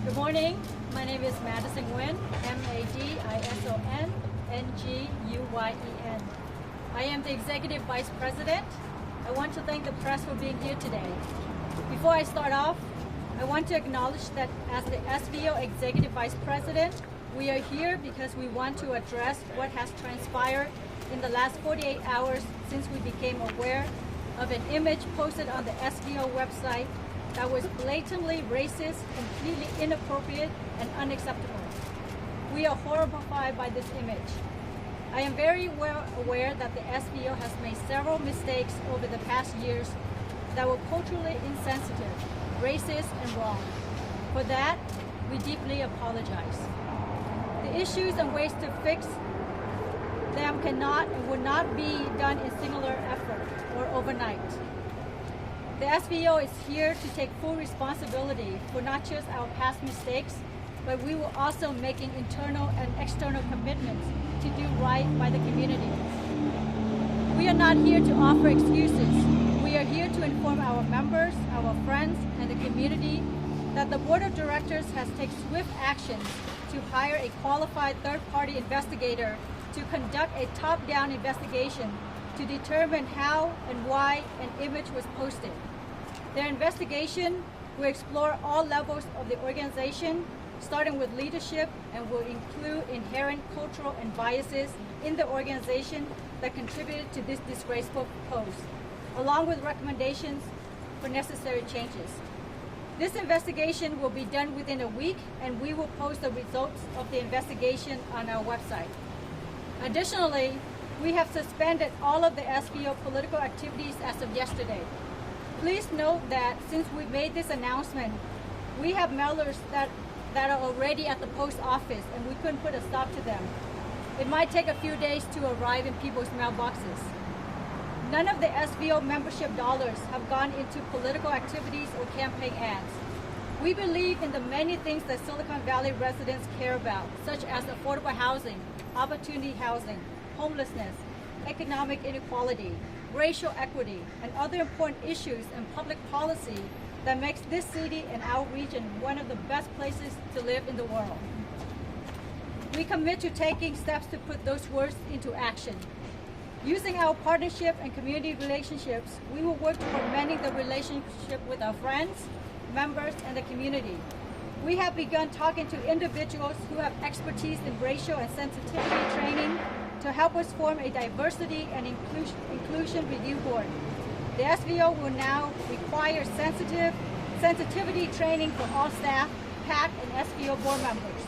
Good morning. My name is Madison Nguyen, MADISON-NGUYEN. I am the Executive Vice President. I want to thank the press for being here today. Before I start off, I want to acknowledge that as the SVO Executive Vice President, we are here because we want to address what has transpired in the last 48 hours since we became aware of an image posted on the SVO website that was blatantly racist, completely inappropriate, and unacceptable. We are horrified by this image. I am very well aware that the SVO has made several mistakes over the past years that were culturally insensitive, racist, and wrong. For that, we deeply apologize. The issues and ways to fix them cannot and would not be done in singular effort or overnight. The SVO is here to take full responsibility for not just our past mistakes, but we will also making internal and external commitments to do right by the community. We are not here to offer excuses. We are here to inform our members, our friends, and the community that the Board of Directors has taken swift actions to hire a qualified third-party investigator to conduct a top-down investigation to determine how and why an image was posted. Their investigation will explore all levels of the organization, starting with leadership, and will include inherent cultural and biases in the organization that contributed to this disgraceful post, along with recommendations for necessary changes. This investigation will be done within a week, and we will post the results of the investigation on our website. Additionally, we have suspended all of the SVO political activities as of yesterday. Please note that since we made this announcement, we have mailers that are already at the post office, and we couldn't put a stop to them. It might take a few days to arrive in people's mailboxes. None of the SVO membership dollars have gone into political activities or campaign ads. We believe in the many things that Silicon Valley residents care about, such as affordable housing, opportunity housing, homelessness, economic inequality, racial equity, and other important issues and public policy that makes this city and our region one of the best places to live in the world. We commit to taking steps to put those words into action. Using our partnership and community relationships, we will work toward mending the relationship with our friends, members, and the community. We have begun talking to individuals who have expertise in racial and sensitivity training to help us form a diversity and inclusion review board. The SVO will now require sensitivity training for all staff, PAC, and SVO board members.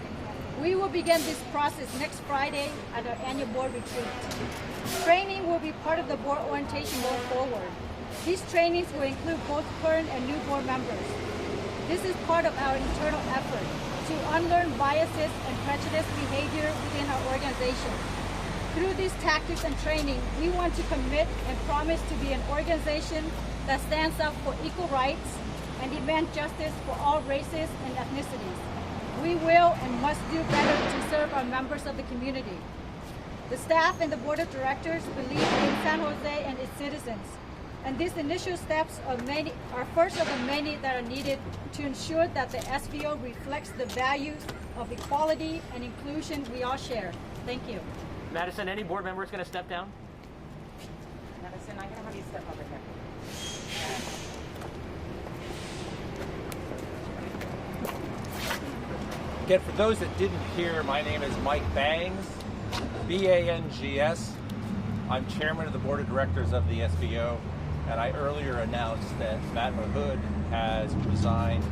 We will begin this process next Friday at our annual board retreat. Training will be part of the board orientation going forward. These trainings will include both current and new board members. This is part of our internal effort to unlearn biases and prejudiced behavior within our organization. Through these tactics and training, we want to commit and promise to be an organization that stands up for equal rights and demand justice for all races and ethnicities. We will and must do better to serve our members of the community. The staff and the Board of Directors believe in San Jose and its citizens, and these initial steps are first of the many that are needed to ensure that the SVO reflects the values of equality and inclusion we all share. Thank you. Madison, any board member is going to step down? Madison, I'm going to have you step over here. Again, for those that didn't hear, my name is Mike Bangs, B-A-N-G-S. I'm chairman of the board of directors of the SVO, and I earlier announced that Matt Mahood has resigned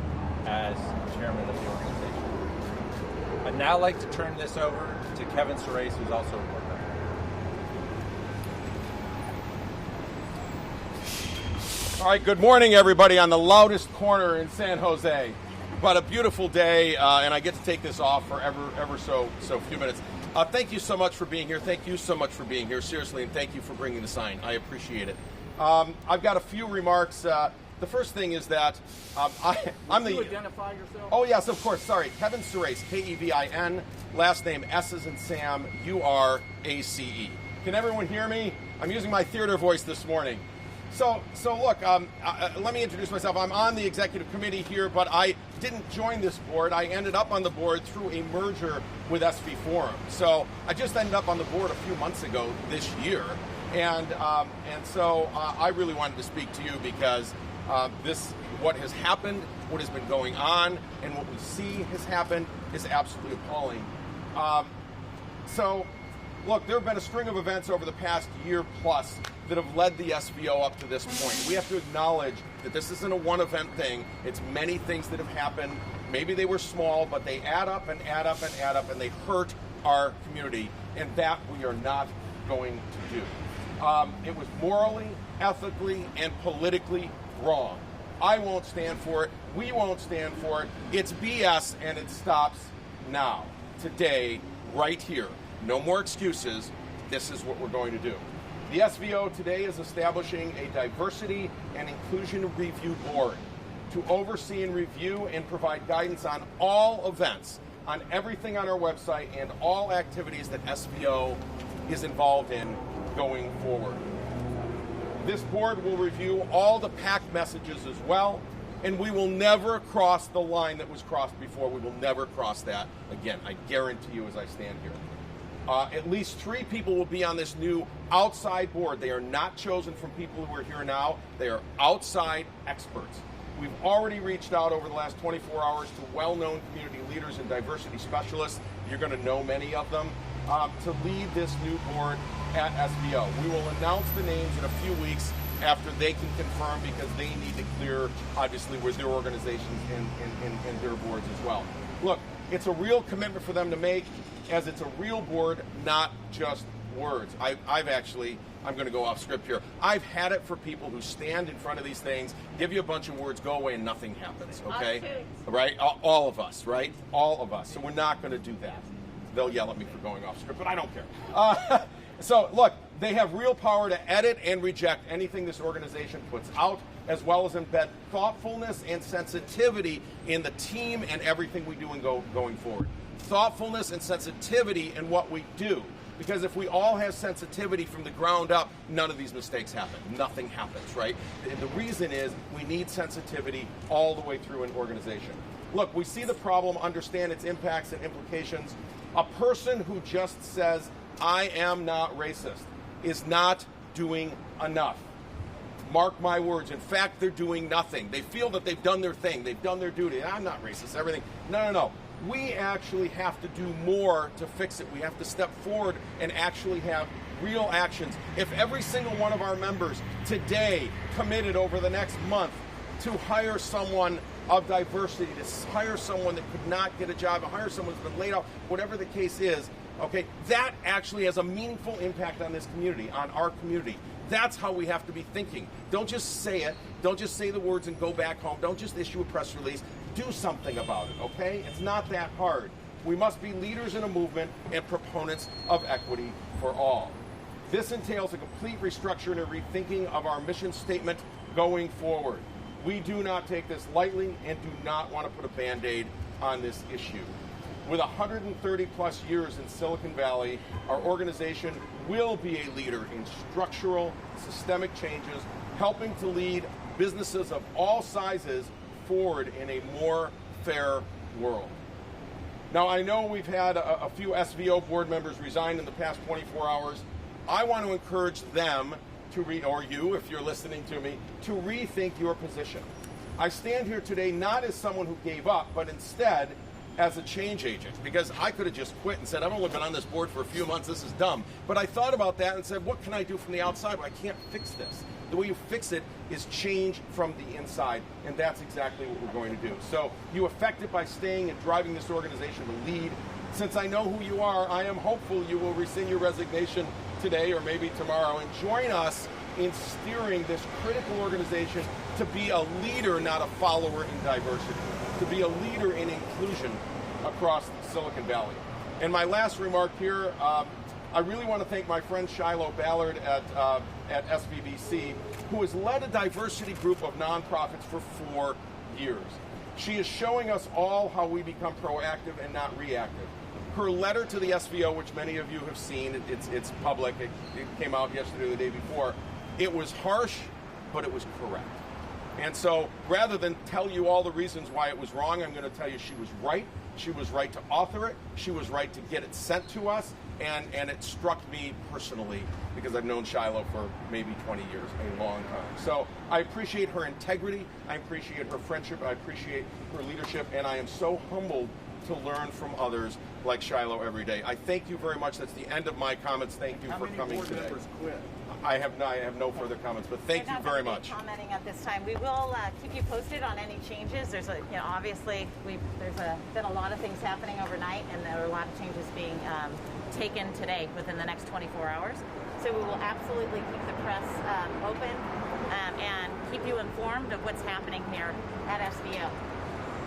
as chairman of the organization. I'd now like to turn this over to Kevin Surace, who's also a board member. All right, good morning, everybody, on the loudest corner in San Jose. But a beautiful day, and I get to take this off for ever so few minutes. Thank you so much for being here. Thank you so much for being here, seriously, and thank you for bringing the sign. I appreciate it. I've got a few remarks. The first thing is that I'm the... Can you identify yourself? Oh, yes, of course. Sorry. Kevin Surace, K-E-V-I-N, last name S as in Sam, U-R-A-C-E. Can everyone hear me? I'm using my theater voice this morning. So look, let me introduce myself. I'm on the executive committee here, but I didn't join this board. I ended up on the board through a merger with SV Forum. So I just ended up on the board a few months ago this year, and so I really wanted to speak to you because what has happened, what has been going on, and what we see has happened is absolutely appalling. So, look, there have been a string of events over the past year plus that have led the SVO up to this point. We have to acknowledge that this isn't a one-event thing. It's many things that have happened. Maybe they were small, but they add up and add up and add up, and they hurt our community, and that we are not going to do. It was morally, ethically, and politically wrong. I won't stand for it. We won't stand for it. It's BS, and it stops now, today, right here. No more excuses. This is what we're going to do. The SVO today is establishing a diversity and inclusion review board to oversee and review and provide guidance on all events, on everything on our website, and all activities that SVO is involved in going forward. This board will review all the PAC messages as well, and we will never cross the line that was crossed before. We will never cross that again. I guarantee you as I stand here. At least 3 people will be on this new outside board. They are not chosen from people who are here now. They are outside experts. We've already reached out over the last 24 hours to well-known community leaders and diversity specialists. You're going to know many of them, to lead this new board at SVO. We will announce the names in a few weeks after they can confirm, because they need to clear, obviously, with their organizations and their boards as well. Look, it's a real commitment for them to make, as it's a real board, not just words. I'm going to go off script here. I've had it for people who stand in front of these things, give you a bunch of words, go away, and nothing happens, okay? Right? All of us, right? All of us. So we're not going to do that. They'll yell at me for going off script, but I don't care. So, look, they have real power to edit and reject anything this organization puts out, as well as embed thoughtfulness and sensitivity in the team and everything we do and going forward. Thoughtfulness and sensitivity in what we do. Because if we all have sensitivity from the ground up, none of these mistakes happen. Nothing happens, right? And the reason is we need sensitivity all the way through an organization. Look, we see the problem, understand its impacts and implications. A person who just says, I am not racist, is not doing enough. Mark my words. In fact, they're doing nothing. They feel that they've done their thing. They've done their duty. I'm not racist, everything. No. We actually have to do more to fix it. We have to step forward and actually have real actions. If every single one of our members today committed over the next month to hire someone of diversity, to hire someone that could not get a job, to hire someone who's been laid off, whatever the case is, okay, that actually has a meaningful impact on this community, on our community. That's how we have to be thinking. Don't just say it. Don't just say the words and go back home. Don't just issue a press release. Do something about it, okay? It's not that hard. We must be leaders in a movement and proponents of equity for all. This entails a complete restructure and a rethinking of our mission statement going forward. We do not take this lightly and do not want to put a Band-Aid on this issue. With 130 plus years in Silicon Valley, our organization will be a leader in structural, systemic changes, helping to lead businesses of all sizes forward in a more fair world. Now, I know we've had a few SVO board members resign in the past 24 hours. I want to encourage them to or you, if you're listening to me, to rethink your position. I stand here today not as someone who gave up, but instead as a change agent, because I could have just quit and said, I've only been on this board for a few months, this is dumb. But I thought about that and said, what can I do from the outside? Well, I can't fix this. The way you fix it is change from the inside, and that's exactly what we're going to do. So you affect it by staying and driving this organization to lead. Since I know who you are, I am hopeful you will rescind your resignation today or maybe tomorrow and join us in steering this critical organization to be a leader, not a follower in diversity, to be a leader in inclusion across Silicon Valley. And my last remark here, I really want to thank my friend Shiloh Ballard at SVBC, who has led a diversity group of nonprofits for 4 years. She is showing us all how we become proactive and not reactive. Her letter to the SVO, which many of you have seen, it's public, it came out yesterday or the day before, it was harsh, but it was correct. And so rather than tell you all the reasons why it was wrong, I'm going to tell you she was right. She was right to author it. She was right to get it sent to us. And it struck me personally because I've known Shiloh for maybe 20 years, a long time. So I appreciate her integrity. I appreciate her friendship. I appreciate her leadership. And I am so humbled to learn from others like Shiloh every day. I thank you very much. That's the end of my comments. Thank you for coming today. How many board members quit? I have no further comments, but thank you very much. Commenting at this time, we will keep you posted on any changes. There's obviously been a lot of things happening overnight, and there are a lot of changes being taken today within the next 24 hours. So we will absolutely keep the press open and keep you informed of what's happening here at SVO.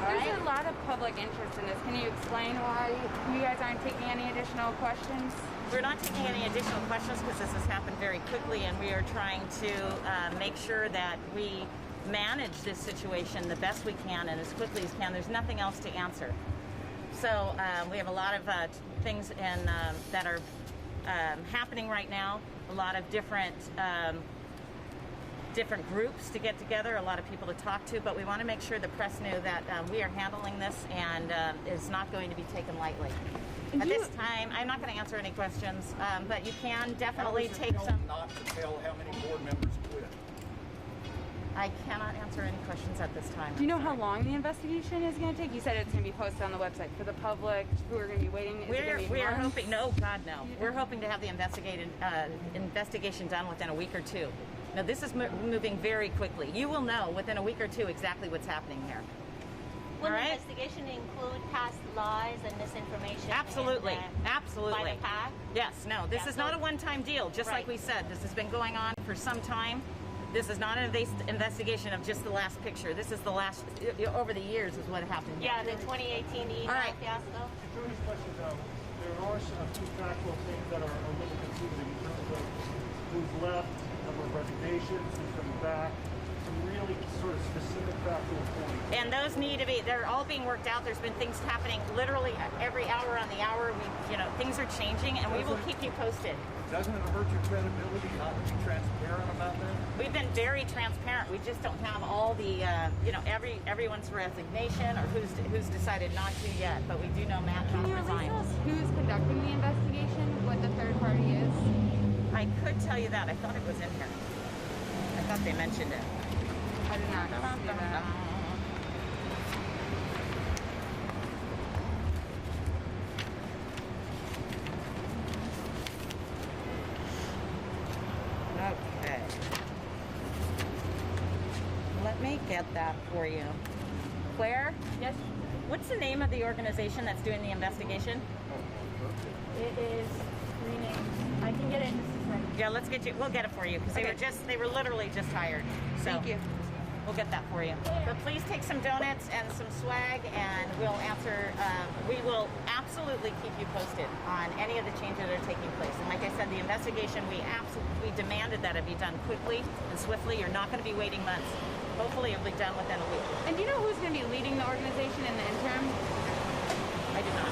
There's a lot of public interest in this. Can you explain why you guys aren't taking any additional questions? We're not taking any additional questions because this has happened very quickly, and we are trying to make sure that we manage this situation the best we can and as quickly as can. There's nothing else to answer. So we have a lot of things that are happening right now, a lot of different groups to get together, a lot of people to talk to, but we want to make sure the press knew that we are handling this and it's not going to be taken lightly. At this time, I'm not going to answer any questions, but you can definitely take some. Not to tell how many board members quit. I cannot answer any questions at this time. Do you know how long the investigation is going to take? You said it's going to be posted on the website for the public who are going to be waiting. We are hoping. No, God, no. We're hoping to have the investigation done within a week or two. Now, this is moving very quickly. You will know within a week or two exactly what's happening here. Will All the right? investigation include past lies and misinformation? Absolutely. Absolutely. By the PAC? Yes, no, this Yeah, is so- not a one-time deal. Just like we Right. said, this has been going on for some time. This is not an investigation of just the last picture. This is the last, over the years is what happened here. Yeah, the 2018 email All right. fiasco. Judy's question, there are a few factual things that are a little confusing in terms of who's left, number of resignations, who's coming back, some really sort of specific factual points. And those need to be, they're all being worked out. There's been things happening literally every hour on the hour. Things are changing, and we will keep you posted. Doesn't it hurt your credibility not to be transparent about that? We've been very transparent. We just don't have all the, everyone's resignation or who's decided not to yet. But we do know Matt Can you resigned. release us who's conducting the investigation, what the third party is? I could tell you that. I thought it was in here. I thought they mentioned it. I did not see that. Okay. Let me get that for you. Claire? Yes. What's the name of the organization that's doing the investigation? It is renamed. I can get it in just a second. Yeah, we'll get it for you because they were literally just hired. So Thank you. We'll get that for you. But please take some donuts and some swag, and we'll answer. We will absolutely keep you posted on any of the changes that are taking place. And like I said, the investigation, we demanded that it be done quickly and swiftly. You're not going to be waiting months. Hopefully, it'll be done within a week. And do you know who's going to be leading the organization in the interim? I do not.